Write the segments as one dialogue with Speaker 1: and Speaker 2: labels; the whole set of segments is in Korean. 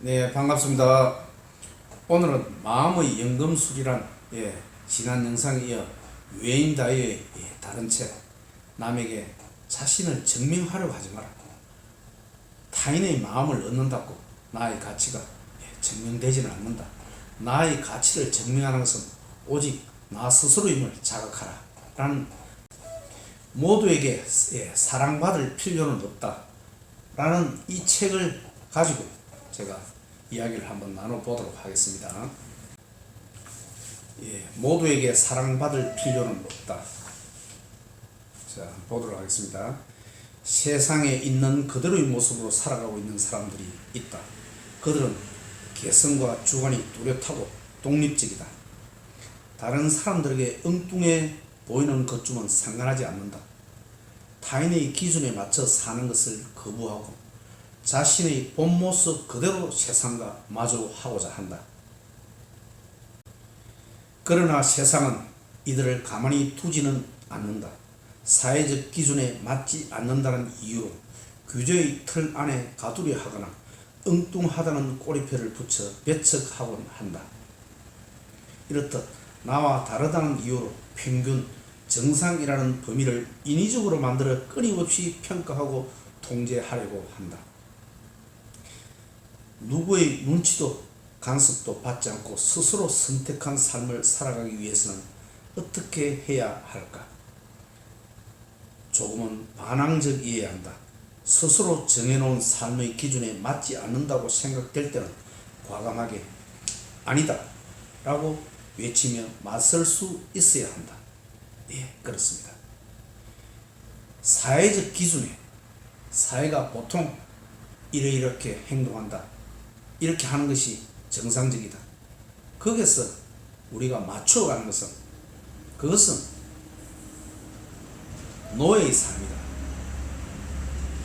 Speaker 1: 네, 반갑습니다. 오늘은 마음의 연금술이란 지난 영상에 이어 웨인 다이어의 다른 책, 남에게 자신을 증명하려고 하지 마라. 타인의 마음을 얻는다고 나의 가치가 증명되지는 않는다. 나의 가치를 증명하는 것은 오직 나 스스로임을 자각하라 라는, 모두에게 사랑받을 필요는 없다 라는 이 책을 가지고 제가 이야기를 한번 나눠보도록 하겠습니다. 모두에게 사랑받을 필요는 없다. 자, 보도록 하겠습니다. 세상에 있는 그대로의 모습으로 살아가고 있는 사람들이 있다. 그들은 개성과 주관이 뚜렷하고 독립적이다. 다른 사람들에게 엉뚱해 보이는 것쯤은 상관하지 않는다. 타인의 기준에 맞춰 사는 것을 거부하고 자신의 본 모습 그대로 세상과 마주하고자 한다. 그러나 세상은 이들을 가만히 두지는 않는다. 사회적 기준에 맞지 않는다는 이유로 규제의 틀 안에 가두려 하거나 엉뚱하다는 꼬리표를 붙여 배척하곤 한다. 이렇듯 나와 다르다는 이유로 평균, 정상이라는 범위를 인위적으로 만들어 끊임없이 평가하고 통제하려고 한다. 누구의 눈치도 간섭도 받지 않고 스스로 선택한 삶을 살아가기 위해서는 어떻게 해야 할까? 조금은 반항적이어야 한다. 스스로 정해놓은 삶의 기준에 맞지 않는다고 생각될 때는 과감하게 아니다 라고 외치며 맞설 수 있어야 한다. 그렇습니다. 사회적 기준에 사회가 보통 이렇게 행동한다, 이렇게 하는 것이 정상적이다. 거기서 우리가 맞춰가는 것은, 그것은 노예의 삶이다,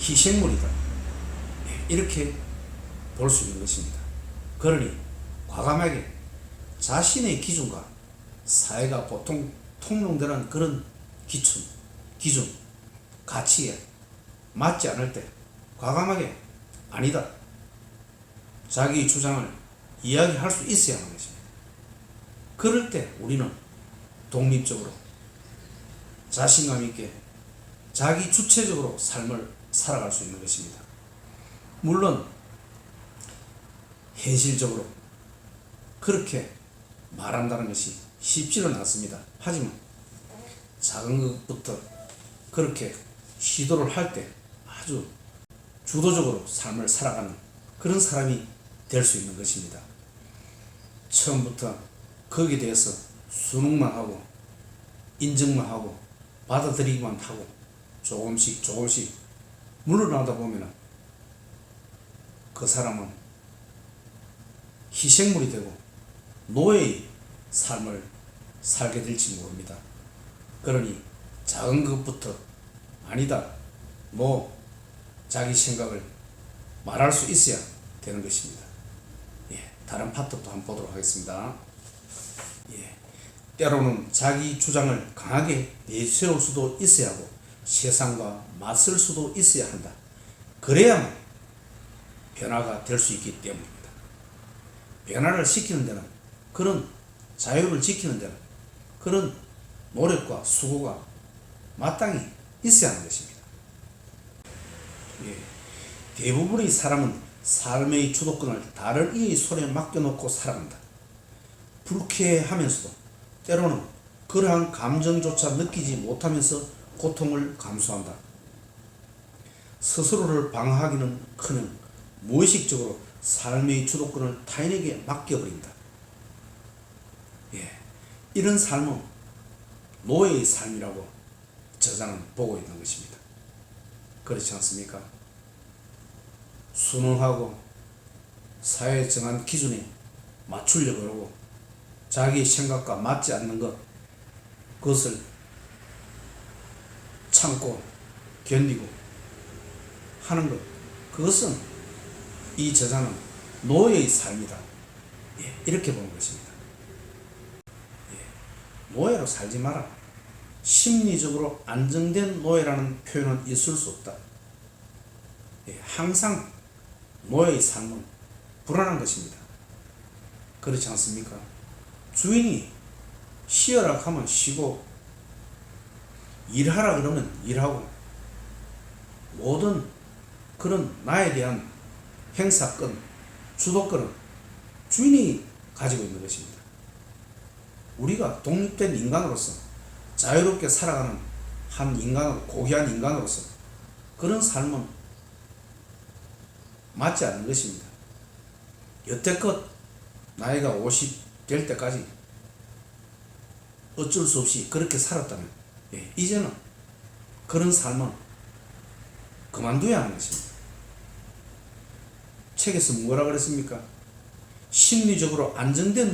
Speaker 1: 희생물이다, 이렇게 볼 수 있는 것입니다. 그러니 과감하게 자신의 기준과 사회가 보통 통용되는 그런 기준, 가치에 맞지 않을 때 과감하게 아니다, 자기 주장을 이야기할 수 있어야 하는 것입니다. 그럴 때 우리는 독립적으로 자신감 있게 자기 주체적으로 삶을 살아갈 수 있는 것입니다. 물론 현실적으로 그렇게 말한다는 것이 쉽지는 않습니다. 하지만 작은 것부터 그렇게 시도를 할 때 아주 주도적으로 삶을 살아가는 그런 사람이 될 수 있는 것입니다. 처음부터 거기에 대해서 순응만 하고 인정만 하고 받아들이기만 하고 조금씩 물러나다 보면 그 사람은 희생물이 되고 노예의 삶을 살게 될지 모릅니다. 그러니 작은 것부터 아니다, 자기 생각을 말할 수 있어야 되는 것입니다. 다른 파트도 한번 보도록 하겠습니다. 때로는 자기 주장을 강하게 내세울 수도 있어야 하고 세상과 맞설 수도 있어야 한다. 그래야만 변화가 될 수 있기 때문입니다. 변화를 시키는 데는, 그런 자유를 지키는 데는 그런 노력과 수고가 마땅히 있어야 하는 것입니다. 대부분의 사람은 삶의 주도권을 다른 이의 손에 맡겨놓고 살아간다. 불쾌하면서도 때로는 그러한 감정조차 느끼지 못하면서 고통을 감수한다. 스스로를 방어하기는커녕 무의식적으로 삶의 주도권을 타인에게 맡겨버린다. 이런 삶은 노예의 삶이라고 저자는 보고 있는 것입니다. 그렇지 않습니까? 순응하고 사회에 정한 기준에 맞추려고 하고 자기 생각과 맞지 않는 그것을 참고 견디고 하는 것, 그것은 이 저자는 노예의 삶이다, 이렇게 보는 것입니다. 노예로 살지 마라. 심리적으로 안정된 노예라는 표현은 있을 수 없다. 항상 노예의 삶은 불안한 것입니다. 그렇지 않습니까? 주인이 쉬어라 하면 쉬고 일하라 그러면 일하고 모든 그런 나에 대한 행사권, 주도권은 주인이 가지고 있는 것입니다. 우리가 독립된 인간으로서 자유롭게 살아가는 한 인간으로, 고귀한 인간으로서 그런 삶은 맞지 않는 것입니다. 여태껏 나이가 50 될 때까지 어쩔 수 없이 그렇게 살았다면 이제는 그런 삶은 그만둬야 하는 것입니다. 책에서 뭐라 그랬습니까? 심리적으로 안정된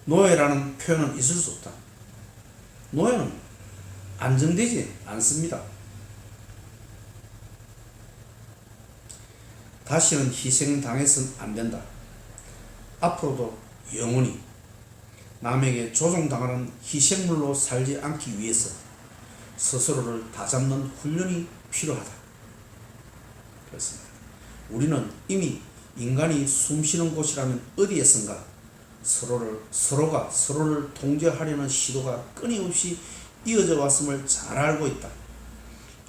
Speaker 1: 노예라는 표현은 있을 수 없다. 노예는 안정되지 않습니다. 다시는 희생당해서는 안 된다. 앞으로도 영원히 남에게 조종당하는 희생물로 살지 않기 위해서 스스로를 다잡는 훈련이 필요하다. 그렇습니다. 우리는 이미 인간이 숨쉬는 곳이라면 어디에선가 서로가 서로를 통제하려는 시도가 끊임없이 이어져 왔음을 잘 알고 있다.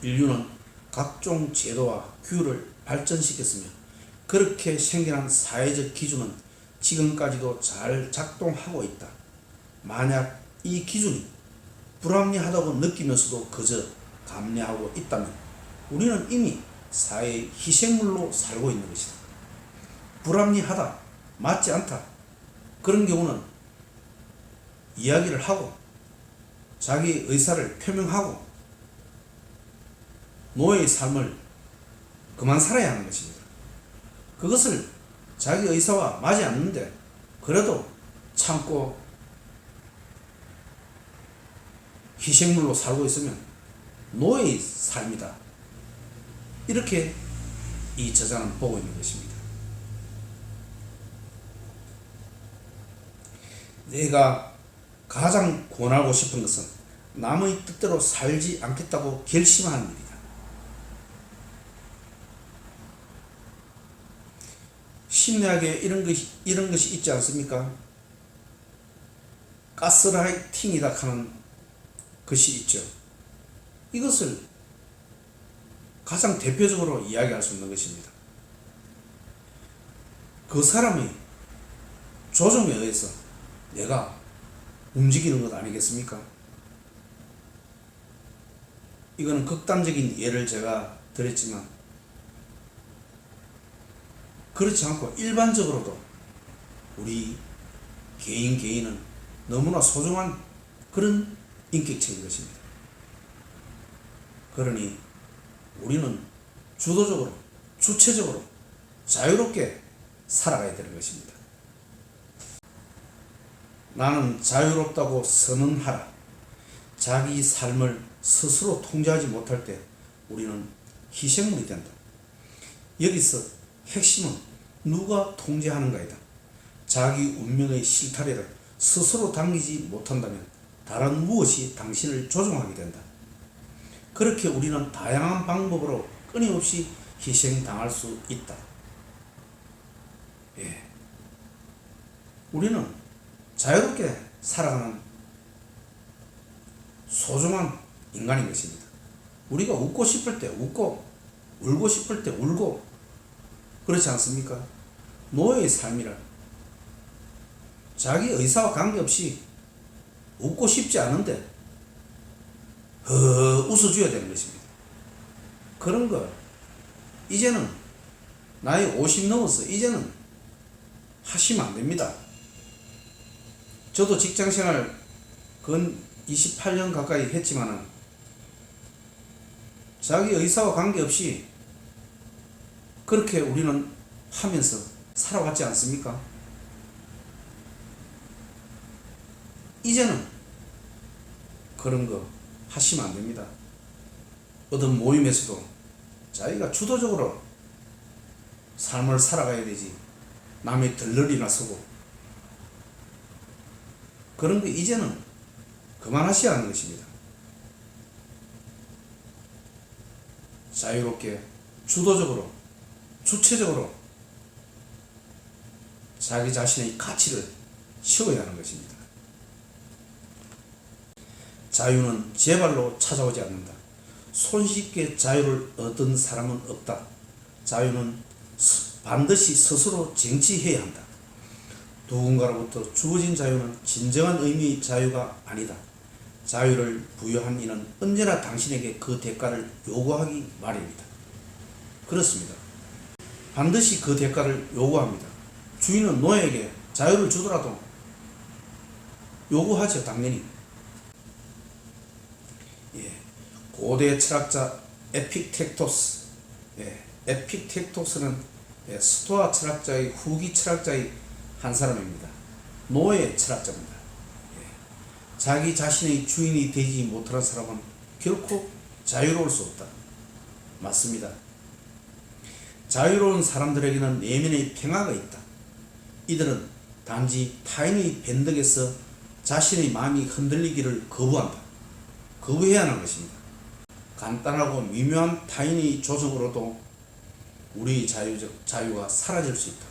Speaker 1: 인류는 각종 제도와 규율을 발전시켰으며 그렇게 생겨난 사회적 기준은 지금까지도 잘 작동하고 있다. 만약 이 기준이 불합리하다고 느끼면서도 그저 감내하고 있다면 우리는 이미 사회의 희생물로 살고 있는 것이다. 불합리하다, 맞지 않다, 그런 경우는 이야기를 하고 자기 의사를 표명하고 노예의 삶을 그만 살아야 하는 것입니다. 그것을 자기 의사와 맞지 않는데 그래도 참고 희생물로 살고 있으면 노예의 삶이다. 이렇게 이 저자는 보고 있는 것입니다. 내가 가장 권하고 싶은 것은 남의 뜻대로 살지 않겠다고 결심하는 일이다. 심리학에 이런 것이 있지 않습니까? 가스라이팅이다 하는 것이 있죠. 이것을 가장 대표적으로 이야기할 수 있는 것입니다. 그 사람이 조종에 의해서 내가 움직이는 것 아니겠습니까? 이거는 극단적인 예를 제가 드렸지만 그렇지 않고 일반적으로도 우리 개인은 너무나 소중한 그런 인격체인 것입니다. 그러니 우리는 주도적으로, 주체적으로 자유롭게 살아가야 되는 것입니다. 나는 자유롭다고 선언하라. 자기 삶을 스스로 통제하지 못할 때 우리는 희생물이 된다. 여기서 핵심은 누가 통제하는가이다. 자기 운명의 실타래를 스스로 당기지 못한다면 다른 무엇이 당신을 조종하게 된다. 그렇게 우리는 다양한 방법으로 끊임없이 희생당할 수 있다. 우리는 자유롭게 살아가는 소중한 인간인 것입니다. 우리가 웃고 싶을 때 웃고 울고 싶을 때 울고 그렇지 않습니까? 노예의 삶이란 자기 의사와 관계없이 웃고 싶지 않은데 웃어줘야 되는 것입니다. 그런 거 이제는 나이 50 넘어서 이제는 하시면 안 됩니다. 저도 직장생활 근 28년 가까이 했지만은 자기 의사와 관계없이 그렇게 우리는 하면서 살아왔지 않습니까? 이제는 그런 거 하시면 안 됩니다. 어떤 모임에서도 자기가 주도적으로 삶을 살아가야 되지 남의 들러리나 서고 그런 거 이제는 그만하셔야 하는 것입니다. 자유롭게 주도적으로 주체적으로 자기 자신의 가치를 세워야 하는 것입니다. 자유는 제 발로 찾아오지 않는다. 손쉽게 자유를 얻은 사람은 없다. 자유는 반드시 스스로 쟁취해야 한다. 누군가로부터 주어진 자유는 진정한 의미의 자유가 아니다. 자유를 부여한 이는 언제나 당신에게 그 대가를 요구하기 마련이다. 그렇습니다. 반드시 그 대가를 요구합니다. 주인은 노예에게 자유를 주더라도 요구하죠, 당연히. 고대 철학자 에픽텍토스. 에픽텍토스는 스토아 철학자의 후기 철학자의 한 사람입니다. 노예 철학자입니다. 자기 자신의 주인이 되지 못하는 사람은 결코 자유로울 수 없다. 맞습니다. 자유로운 사람들에게는 내면의 평화가 있다. 이들은 단지 타인의 변덕에서 자신의 마음이 흔들리기를 거부한다. 거부해야 하는 것입니다. 간단하고 미묘한 타인의 조정으로도 우리의 자유가 사라질 수 있다.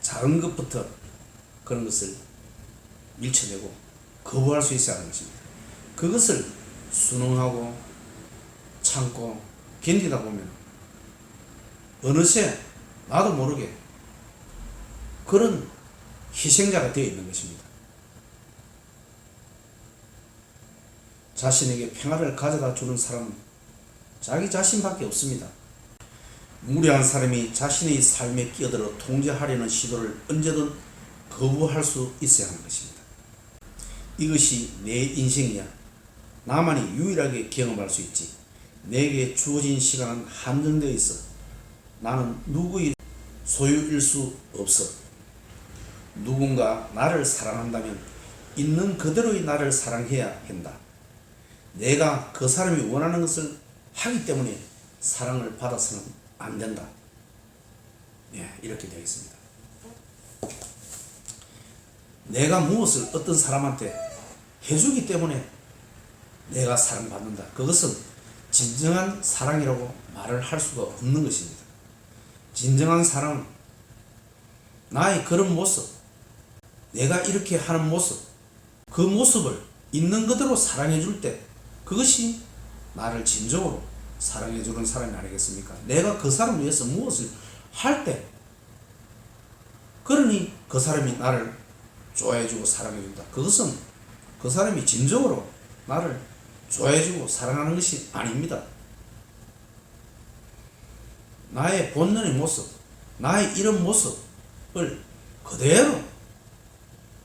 Speaker 1: 작은 것부터 그런 것을 밀쳐내고 거부할 수 있어야 하는 것입니다. 그것을 순응하고 참고 견디다 보면 어느새 나도 모르게 그런 희생자가 되어 있는 것입니다. 자신에게 평화를 가져다 주는 사람은 자기 자신밖에 없습니다. 무례한 사람이 자신의 삶에 끼어들어 통제하려는 시도를 언제든 거부할 수 있어야 하는 것입니다. 이것이 내 인생이야. 나만이 유일하게 경험할 수 있지. 내게 주어진 시간은 한정되어 있어. 나는 누구의 소유일 수 없어. 누군가 나를 사랑한다면 있는 그대로의 나를 사랑해야 한다. 내가 그 사람이 원하는 것을 하기 때문에 사랑을 받아서는 안 된다. 이렇게 되어 있습니다. 내가 무엇을 어떤 사람한테 해주기 때문에 내가 사랑받는다. 그것은 진정한 사랑이라고 말을 할 수가 없는 것입니다. 진정한 사랑은 나의 그런 모습, 내가 이렇게 하는 모습, 그 모습을 있는 그대로 사랑해 줄 때 그것이 나를 진정으로 사랑해 주는 사람이 아니겠습니까? 내가 그 사람을 위해서 무엇을 할 때 그러니 그 사람이 나를 좋아해 주고 사랑해 준다. 그것은 그 사람이 진정으로 나를 좋아해 주고 사랑하는 것이 아닙니다. 나의 본연의 모습, 나의 이런 모습을 그대로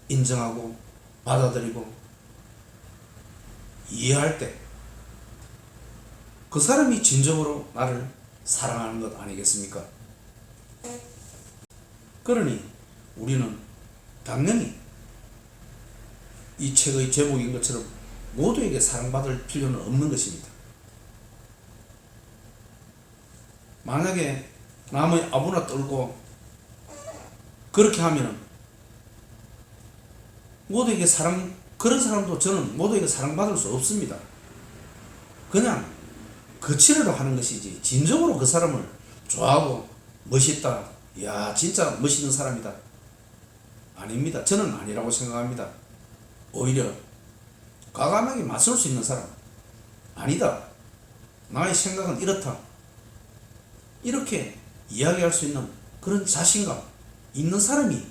Speaker 1: 인정하고 받아들이고 이해할 때 그 사람이 진정으로 나를 사랑하는 것 아니겠습니까? 그러니 우리는 당연히 이 책의 제목인 것처럼 모두에게 사랑받을 필요는 없는 것입니다. 만약에 남의 아부나 떨고 그렇게 하면은 모두에게 그런 사람도 저는 모두에게 사랑받을 수 없습니다. 그냥 거칠어로 하는 것이지 진정으로 그 사람을 좋아하고 멋있다, 야 진짜 멋있는 사람이다, 아닙니다. 저는 아니라고 생각합니다. 오히려 과감하게 맞설 수 있는 사람, 아니다, 나의 생각은 이렇다, 이렇게 이야기할 수 있는 그런 자신감 있는 사람이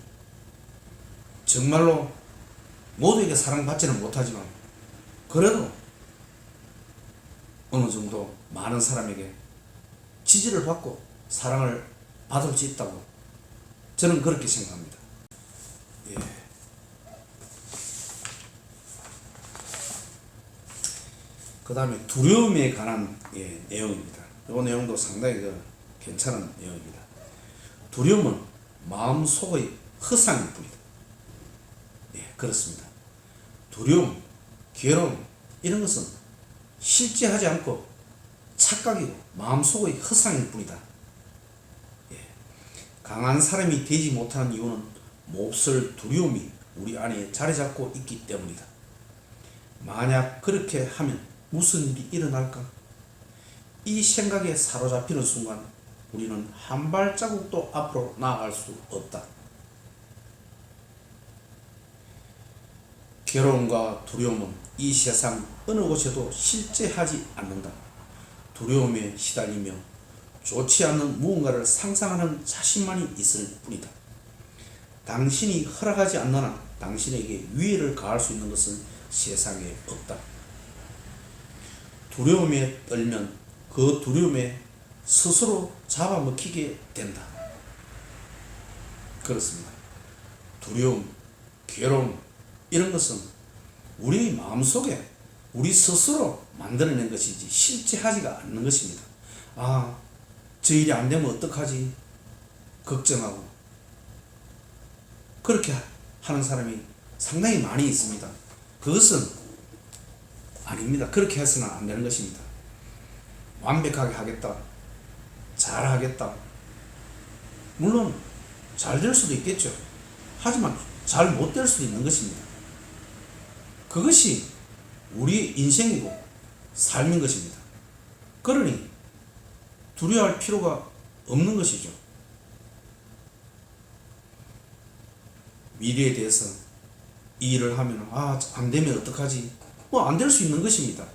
Speaker 1: 정말로 모두에게 사랑받지는 못하지만 그래도 어느 정도 많은 사람에게 지지를 받고 사랑을 받을 수 있다고 저는 그렇게 생각합니다. 그 다음에 두려움에 관한 내용입니다. 이 내용도 상당히 괜찮은 내용입니다. 두려움은 마음속의 허상일 뿐이다. 그렇습니다. 두려움, 괴로움 이런 것은 실제하지 않고 착각이고 마음속의 허상일 뿐이다. 강한 사람이 되지 못하는 이유는 몹쓸 두려움이 우리 안에 자리 잡고 있기 때문이다. 만약 그렇게 하면 무슨 일이 일어날까? 이 생각에 사로잡히는 순간 우리는 한 발자국도 앞으로 나아갈 수 없다. 괴로움과 두려움은 이 세상 어느 곳에도 실제하지 않는다. 두려움에 시달리며 좋지 않은 무언가를 상상하는 자신만이 있을 뿐이다. 당신이 허락하지 않는 한 당신에게 위해를 가할 수 있는 것은 세상에 없다. 두려움에 떨면 그 두려움에 스스로 잡아먹히게 된다. 그렇습니다. 두려움, 괴로움 이런 것은 우리 마음속에 우리 스스로 만들어낸 것이지 실제하지가 않는 것입니다. 아, 저 일이 안 되면 어떡하지? 걱정하고 그렇게 하는 사람이 상당히 많이 있습니다. 그것은 아닙니다. 그렇게 해서는 안 되는 것입니다. 완벽하게 하겠다. 잘 하겠다. 물론 잘 될 수도 있겠죠. 하지만 잘 못 될 수도 있는 것입니다. 그것이 우리의 인생이고 삶인 것입니다. 그러니 두려워할 필요가 없는 것이죠. 미래에 대해서 이 일을 하면 안 되면 어떡하지? 안 될 수 있는 것입니다.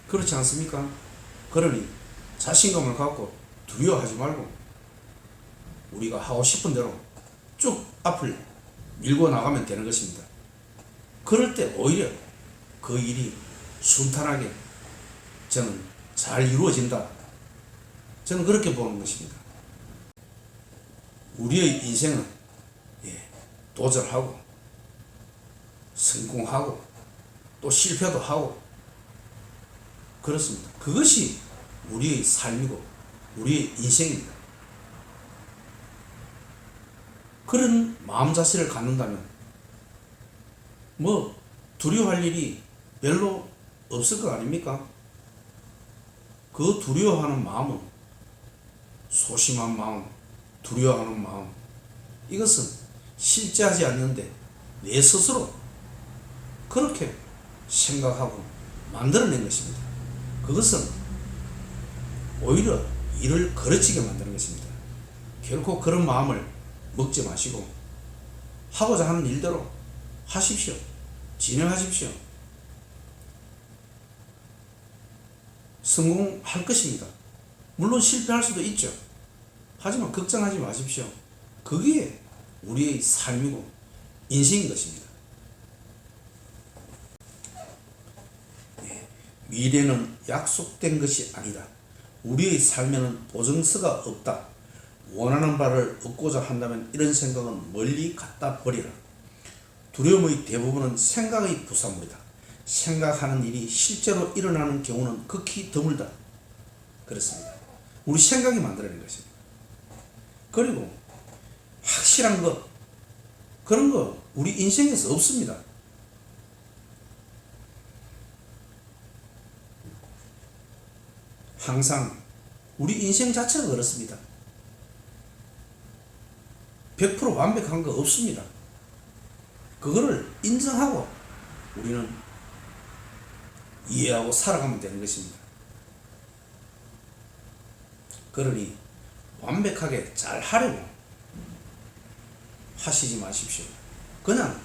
Speaker 1: 그렇지 않습니까? 그러니 자신감을 갖고 두려워하지 말고 우리가 하고 싶은 대로 쭉 앞을 밀고 나가면 되는 것입니다. 그럴 때 오히려 그 일이 순탄하게 저는 잘 이루어진다. 저는 그렇게 보는 것입니다. 우리의 인생은 도전하고 성공하고 또 실패도 하고 그렇습니다. 그것이 우리의 삶이고 우리의 인생입니다. 그런 마음 자세를 갖는다면 두려워할 일이 별로 없을 거 아닙니까? 그 두려워하는 마음은 소심한 마음, 두려워하는 마음, 이것은 실제하지 않는데 내 스스로 그렇게 생각하고 만들어낸 것입니다. 그것은 오히려 일을 거르치게 만드는 것입니다. 결코 그런 마음을 먹지 마시고 하고자 하는 일대로 하십시오. 진행하십시오. 성공할 것입니다. 물론 실패할 수도 있죠. 하지만 걱정하지 마십시오. 그게 우리의 삶이고 인생인 것입니다. 미래는 약속된 것이 아니다. 우리의 삶에는 보증서가 없다. 원하는 바를 얻고자 한다면 이런 생각은 멀리 갖다 버리라. 두려움의 대부분은 생각의 부산물이다. 생각하는 일이 실제로 일어나는 경우는 극히 드물다. 그렇습니다. 우리 생각이 만들어낸 것입니다. 그리고 확실한 것, 그런 거 우리 인생에서 없습니다. 항상 우리 인생 자체가 그렇습니다. 100% 완벽한 거 없습니다. 그거를 인정하고 우리는 이해하고 살아가면 되는 것입니다. 그러니 완벽하게 잘 하려고 하시지 마십시오. 그냥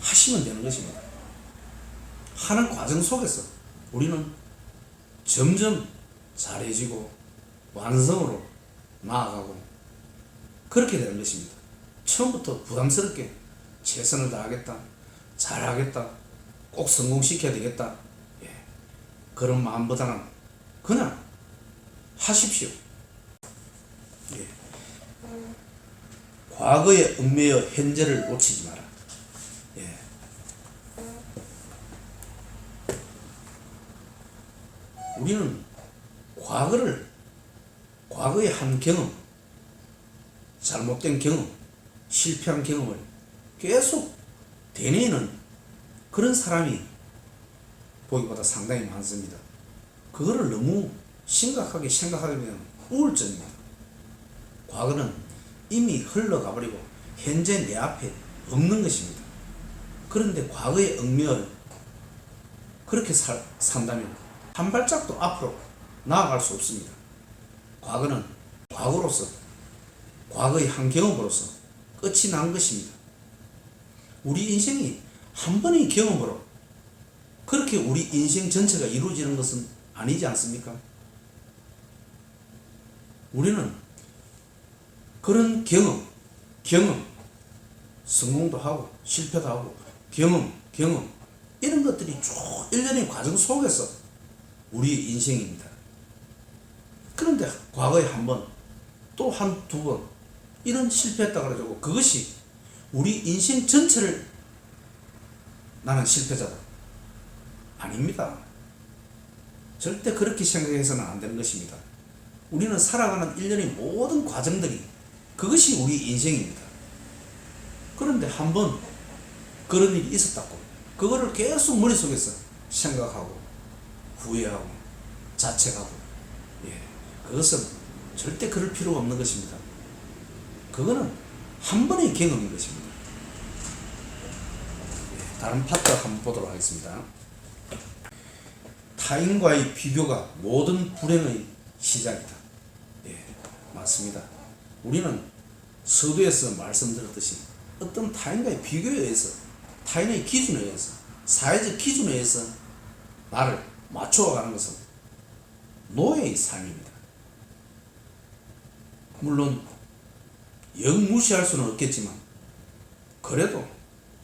Speaker 1: 하시면 되는 것입니다. 하는 과정 속에서 우리는 점점 잘해지고 완성으로 나아가고 그렇게 되는 것입니다. 처음부터 부담스럽게 최선을 다하겠다, 잘하겠다, 꼭 성공시켜야 되겠다, 그런 마음보다는 그냥 하십시오. 과거에 얽매여 현재를 놓치지 마라. 우리는 과거의 한 경험, 잘못된 경험, 실패한 경험을 계속 되뇌이는 그런 사람이 보기보다 상당히 많습니다. 그거를 너무 심각하게 생각하면 우울증입니다. 과거는 이미 흘러가 버리고 현재 내 앞에 없는 것입니다. 그런데 과거에 얽매여 그렇게 산다면 한 발짝도 앞으로 나아갈 수 없습니다. 과거는 과거로서, 과거의 한 경험으로서 끝이 난 것입니다. 우리 인생이 한 번의 경험으로 그렇게 우리 인생 전체가 이루어지는 것은 아니지 않습니까? 우리는 그런 경험, 성공도 하고 실패도 하고 경험 이런 것들이 쭉 일련의 과정 속에서 우리 인생입니다. 그런데 과거에 한 번, 또 두 번 이런 실패했다 그래가지고 그것이 우리 인생 전체를 나는 실패자다. 아닙니다. 절대 그렇게 생각해서는 안 되는 것입니다. 우리는 살아가는 일련의 모든 과정들이 그것이 우리 인생입니다. 그런데 한 번 그런 일이 있었다고 그거를 계속 머릿속에서 생각하고 후회하고 자책하고 그것은 절대 그럴 필요가 없는 것입니다. 그거는 한 번의 경험인 것입니다. 다른 파트 한번 보도록 하겠습니다. 타인과의 비교가 모든 불행의 시작이다. 맞습니다. 우리는 서두에서 말씀드렸듯이 어떤 타인과의 비교에 의해서 타인의 기준에 의해서 사회적 기준에 의해서 나를 맞춰가는 것은 노예의 삶입니다. 물론 영무시할 수는 없겠지만 그래도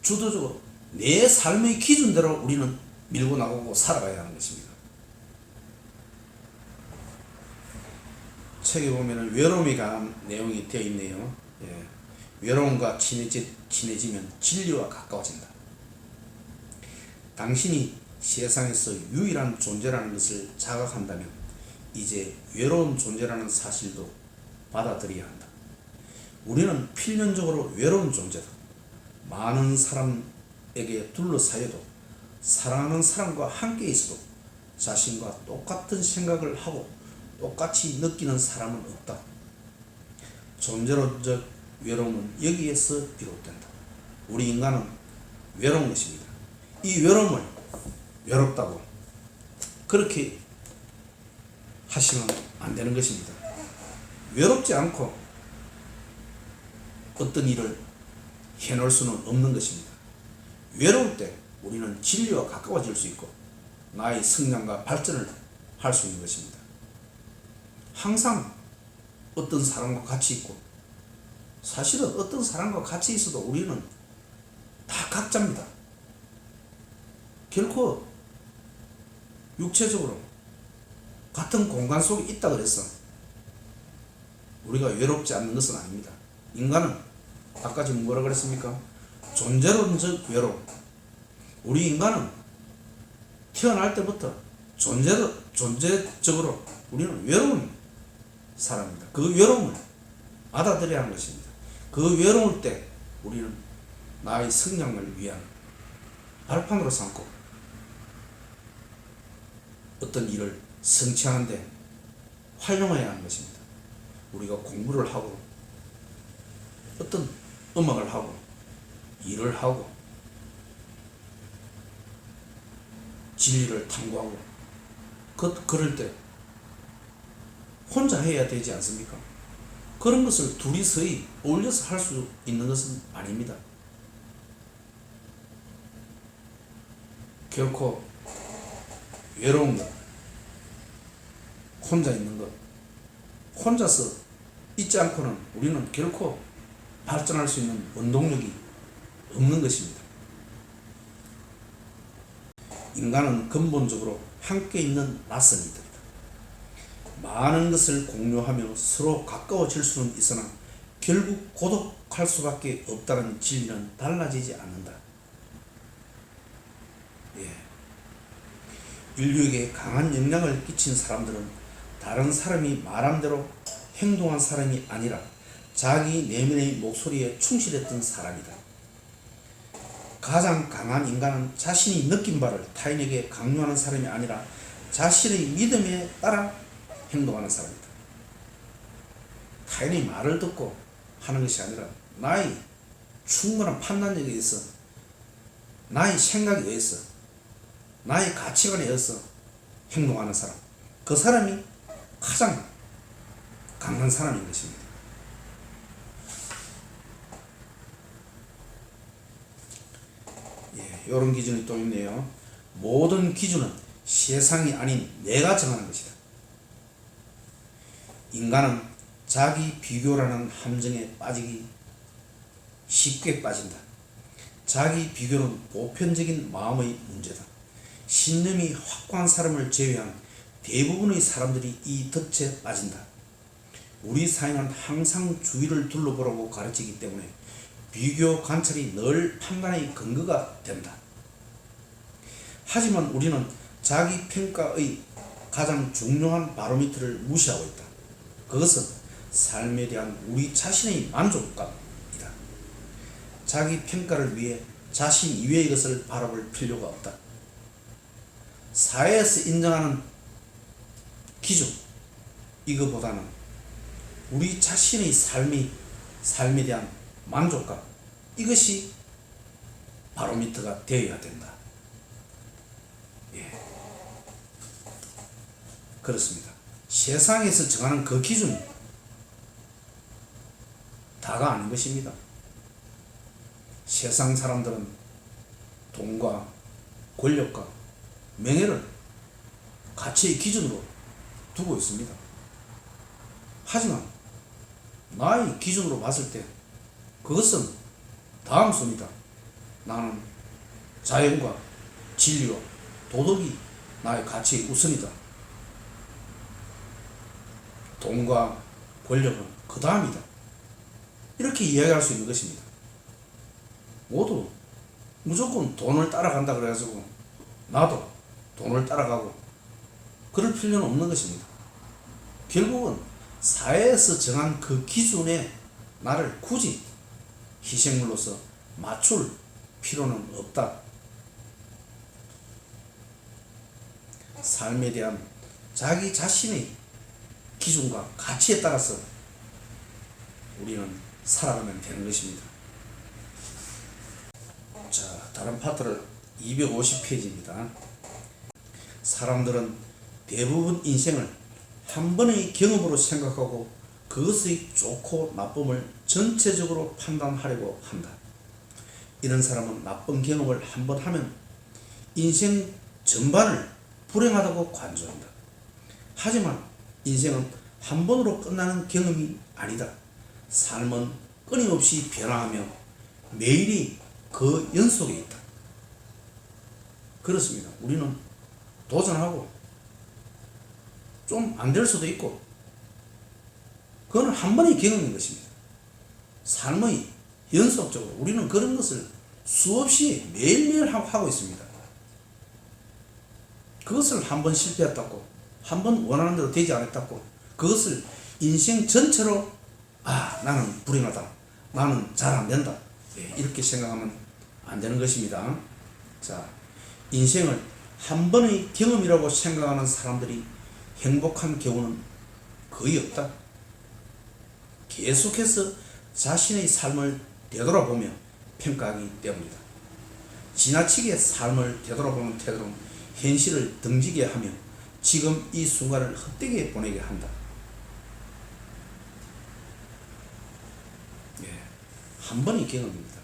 Speaker 1: 주도적으로 내 삶의 기준대로 우리는 밀고 나가고 살아가야 하는 것입니다. 책에 보면 외로움이 강한 내용이 되어 있네요. 외로움과 친해지면 진리와 가까워진다. 당신이 세상에서 유일한 존재라는 것을 자각한다면 이제 외로운 존재라는 사실도 받아들여야 한다. 우리는 필연적으로 외로운 존재다. 많은 사람에게 둘러싸여도 사랑하는 사람과 함께 있어도 자신과 똑같은 생각을 하고 똑같이 느끼는 사람은 없다. 존재론적 외로움은 여기에서 비롯된다. 우리 인간은 외로운 것입니다. 이 외로움을 외롭다고 그렇게 하시면 안 되는 것입니다. 외롭지 않고 어떤 일을 해놓을 수는 없는 것입니다. 외로울 때 우리는 진리와 가까워질 수 있고 나의 성장과 발전을 할 수 있는 것입니다. 항상 어떤 사람과 같이 있고 사실은 어떤 사람과 같이 있어도 우리는 다 각자입니다. 결코 육체적으로 같은 공간 속에 있다 그래서 우리가 외롭지 않는 것은 아닙니다. 인간은 아까 지금 뭐라 그랬습니까? 존재론적 외로움. 우리 인간은 태어날 때부터 존재적으로 우리는 외로운 사람입니다. 그 외로움을 받아들여야 하는 것입니다. 그 외로울 때 우리는 나의 성장을 위한 발판으로 삼고 어떤 일을 성취하는데 활용해야 하는 것입니다. 우리가 공부를 하고 어떤 음악을 하고 일을 하고 진리를 탐구하고 그럴 때 혼자 해야 되지 않습니까? 그런 것을 둘이서히 어울려서 할 수 있는 것은 아닙니다. 결코 외로운 것, 혼자 있는 것, 혼자서 있지 않고는 우리는 결코 발전할 수 있는 원동력이 없는 것입니다. 인간은 근본적으로 함께 있는 낯선 이들이다. 많은 것을 공유하며 서로 가까워질 수는 있으나 결국 고독할 수밖에 없다는 진리는 달라지지 않는다. 인류에게 강한 영향을 끼친 사람들은 다른 사람이 말한 대로 행동한 사람이 아니라 자기 내면의 목소리에 충실했던 사람이다. 가장 강한 인간은 자신이 느낀 바를 타인에게 강요하는 사람이 아니라 자신의 믿음에 따라 행동하는 사람이다. 타인의 말을 듣고 하는 것이 아니라 나의 충분한 판단력에 의해서, 나의 생각에 의해서, 나의 가치관에 의해서 행동하는 사람, 그 사람이 가장 강한 사람인 것입니다. 이런 기준이 또 있네요. 모든 기준은 세상이 아닌 내가 정하는 것이다. 인간은 자기 비교라는 함정에 빠지기 쉽게 빠진다. 자기 비교는 보편적인 마음의 문제다. 신념이 확고한 사람을 제외한 대부분의 사람들이 이 덫에 빠진다. 우리 사회는 항상 주위를 둘러보라고 가르치기 때문에 비교 관찰이 늘 판단의 근거가 된다. 하지만 우리는 자기 평가의 가장 중요한 바로미터를 무시하고 있다. 그것은 삶에 대한 우리 자신의 만족감이다. 자기 평가를 위해 자신 이외의 것을 바라볼 필요가 없다. 사회에서 인정하는 기준, 이거보다는 우리 자신의 삶에 대한 만족감, 이것이 바로미터가 되어야 된다. 예. 그렇습니다. 세상에서 정하는 그 기준이 다가 아닌 것입니다. 세상 사람들은 돈과 권력과 명예를 가치의 기준으로 두고 있습니다. 하지만 나의 기준으로 봤을 때 그것은 다음 순위다. 나는 자연과 진리와 도덕이 나의 가치의 우선이다. 돈과 권력은 그 다음이다. 이렇게 이야기할 수 있는 것입니다. 모두 무조건 돈을 따라간다 그래가지고 나도 돈을 따라가고 그럴 필요는 없는 것입니다. 결국은 사회에서 정한 그 기준에 나를 굳이 희생물로서 맞출 필요는 없다. 삶에 대한 자기 자신의 기준과 가치에 따라서 우리는 살아가면 되는 것입니다. 자, 다른 파트를 250페이지입니다. 사람들은 대부분 인생을 한 번의 경험으로 생각하고 그것의 좋고 나쁨을 전체적으로 판단하려고 한다. 이런 사람은 나쁜 경험을 한 번 하면 인생 전반을 불행하다고 간주한다. 하지만 인생은 한 번으로 끝나는 경험이 아니다. 삶은 끊임없이 변화하며 매일이 그 연속에 있다. 그렇습니다. 우리는 도전하고 좀 안 될 수도 있고 그건 한 번의 경험인 것입니다. 삶의 연속적으로 우리는 그런 것을 수없이 매일매일 하고 있습니다. 그것을 한 번 실패했다고 한 번 원하는 대로 되지 않았다고 그것을 인생 전체로 나는 불행하다, 나는 잘 안 된다, 이렇게 생각하면 안 되는 것입니다. 자, 인생을 한 번의 경험이라고 생각하는 사람들이 행복한 경우는 거의 없다. 계속해서 자신의 삶을 되돌아보며 평가하기 때문이다. 지나치게 삶을 되돌아보는 태도는 현실을 등지게 하며 지금 이 순간을 헛되게 보내게 한다. 한 번의 경험입니다.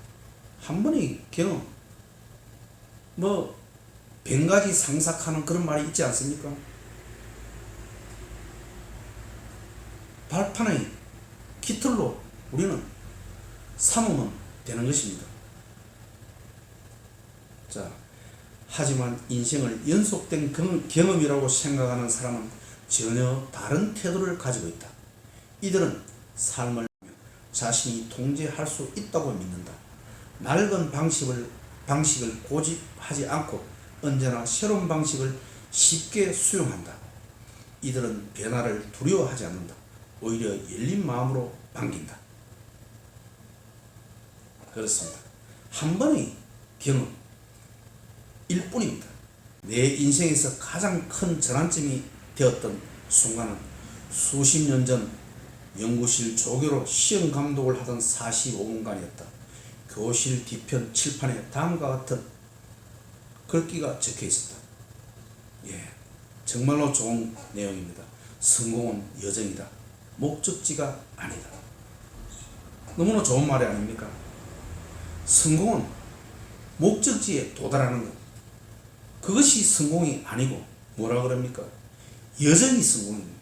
Speaker 1: 한 번의 경험. 100가지 상삭하는 그런 말이 있지 않습니까? 발판의 깃털로 우리는 삼으면 되는 것입니다. 자, 하지만 인생을 연속된 경험이라고 생각하는 사람은 전혀 다른 태도를 가지고 있다. 이들은 삶을 자신이 통제할 수 있다고 믿는다. 낡은 방식을 고집하지 않고 언제나 새로운 방식을 쉽게 수용한다. 이들은 변화를 두려워하지 않는다. 오히려 열린 마음으로 반긴다. 그렇습니다. 한 번의 경험일 뿐입니다. 내 인생에서 가장 큰 전환점이 되었던 순간은 수십 년 전 연구실 조교로 시험 감독을 하던 45분간이었다. 교실 뒤편 칠판에 다음과 같은 글귀가 적혀 있었다. 정말로 좋은 내용입니다. 성공은 여정이다. 목적지가 아니다. 너무나 좋은 말이 아닙니까? 성공은 목적지에 도달하는 것. 그것이 성공이 아니고 뭐라 그럽니까? 여정이 성공입니다.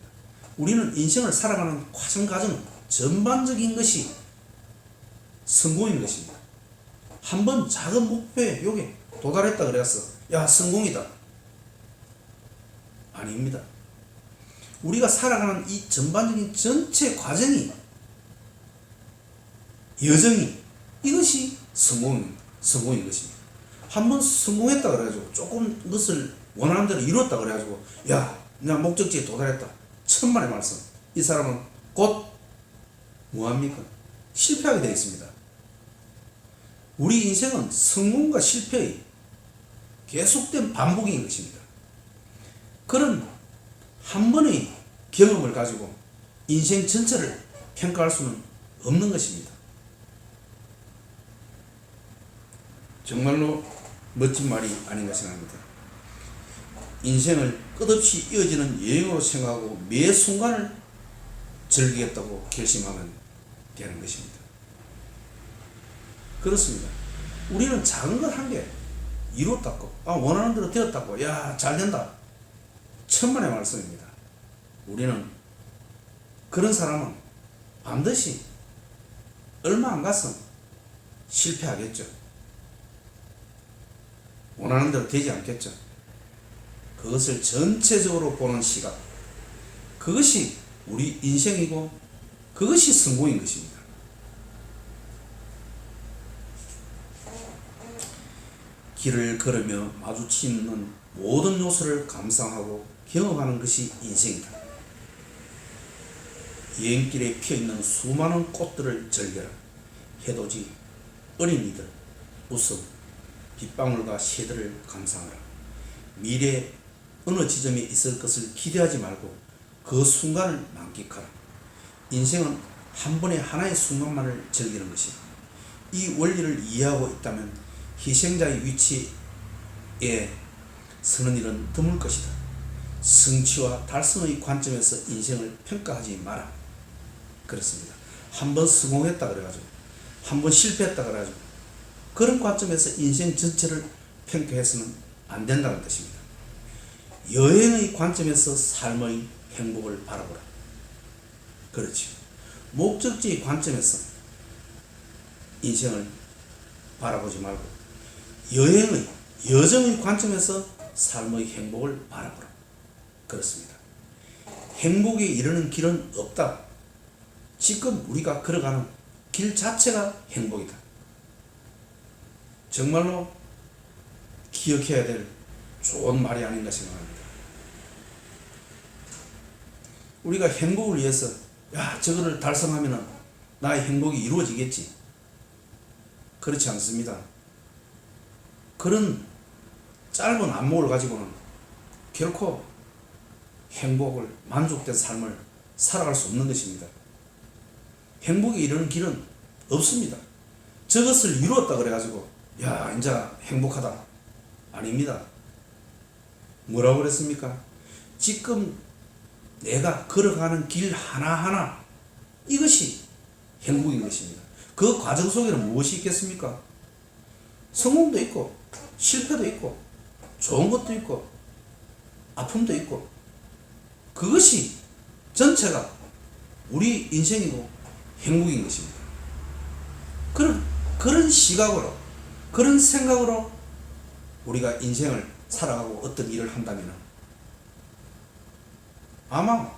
Speaker 1: 우리는 인생을 살아가는 과정 전반적인 것이 성공인 것입니다. 한번 작은 목표에 여기 도달했다 그랬어. 야, 성공이다. 아닙니다. 우리가 살아가는 이 전반적인 전체 과정이, 여정이, 이것이 성공인 것입니다. 한번 성공했다 그래가지고 조금 것을 원하는 대로 이뤘다 그래가지고 야, 나 목적지에 도달했다. 천만의 말씀. 이 사람은 곧 뭐합니까? 실패하게 되어 있습니다. 우리 인생은 성공과 실패의 계속된 반복인 것입니다. 그런 한 번의 경험을 가지고 인생 전체를 평가할 수는 없는 것입니다. 정말로 멋진 말이 아닌가 생각합니다. 인생을 끝없이 이어지는 여행으로 생각하고 매 순간을 즐기겠다고 결심하면 되는 것입니다. 그렇습니다. 우리는 작은 걸 한 개 이뤘다고, 원하는 대로 되었다고, 야, 잘 된다. 천만의 말씀입니다. 우리는 그런 사람은 반드시 얼마 안 가서 실패하겠죠. 원하는 대로 되지 않겠죠. 그것을 전체적으로 보는 시각, 그것이 우리 인생이고 그것이 성공인 것입니다. 길을 걸으며 마주치는 모든 요소를 감상하고 경험하는 것이 인생이다. 여행길에 피어있는 수많은 꽃들을 즐겨라. 해돋이, 어린이들, 웃음, 빗방울과 새들을 감상하라. 미래에 어느 지점에 있을 것을 기대하지 말고 그 순간을 만끽하라. 인생은 한 번에 하나의 순간만을 즐기는 것이다. 이 원리를 이해하고 있다면 희생자의 위치에 서는 일은 드물 것이다. 성취와 달성의 관점에서 인생을 평가하지 마라. 그렇습니다. 한번 성공했다 그래가지고, 한번 실패했다 그래가지고, 그런 관점에서 인생 전체를 평가해서는 안 된다는 뜻입니다. 여행의 관점에서 삶의 행복을 바라보라. 그렇죠. 목적지의 관점에서 인생을 바라보지 말고 여정의 관점에서 삶의 행복을 바라보라. 그렇습니다. 행복에 이르는 길은 없다. 지금 우리가 걸어가는 길 자체가 행복이다. 정말로 기억해야 될 좋은 말이 아닌가 생각합니다. 우리가 행복을 위해서 저거를 달성하면 나의 행복이 이루어지겠지. 그렇지 않습니다. 그런 짧은 안목을 가지고는 결코 행복을, 만족된 삶을 살아갈 수 없는 것입니다. 행복에 이르는 길은 없습니다. 저것을 이루었다 그래가지고 이제 행복하다. 아닙니다. 뭐라고 그랬습니까? 지금 내가 걸어가는 길 하나하나, 이것이 행복인 것입니다. 그 과정 속에는 무엇이 있겠습니까? 성공도 있고 실패도 있고 좋은 것도 있고 아픔도 있고, 그것이 전체가 우리 인생이고 행복인 것입니다. 그런 시각으로, 그런 생각으로 우리가 인생을 살아가고 어떤 일을 한다면 아마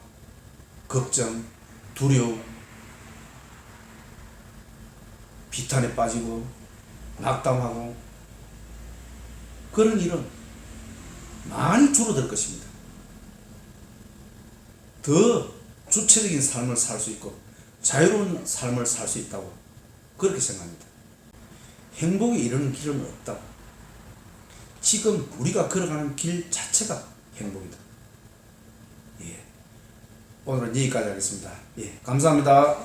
Speaker 1: 걱정, 두려움, 비탄에 빠지고 낙담하고 그런 일은 많이 줄어들 것입니다. 더 주체적인 삶을 살 수 있고 자유로운 삶을 살 수 있다고 그렇게 생각합니다. 행복에 이르는 길은 없다. 지금 우리가 걸어가는 길 자체가 행복이다. 오늘은 여기까지 하겠습니다. 감사합니다.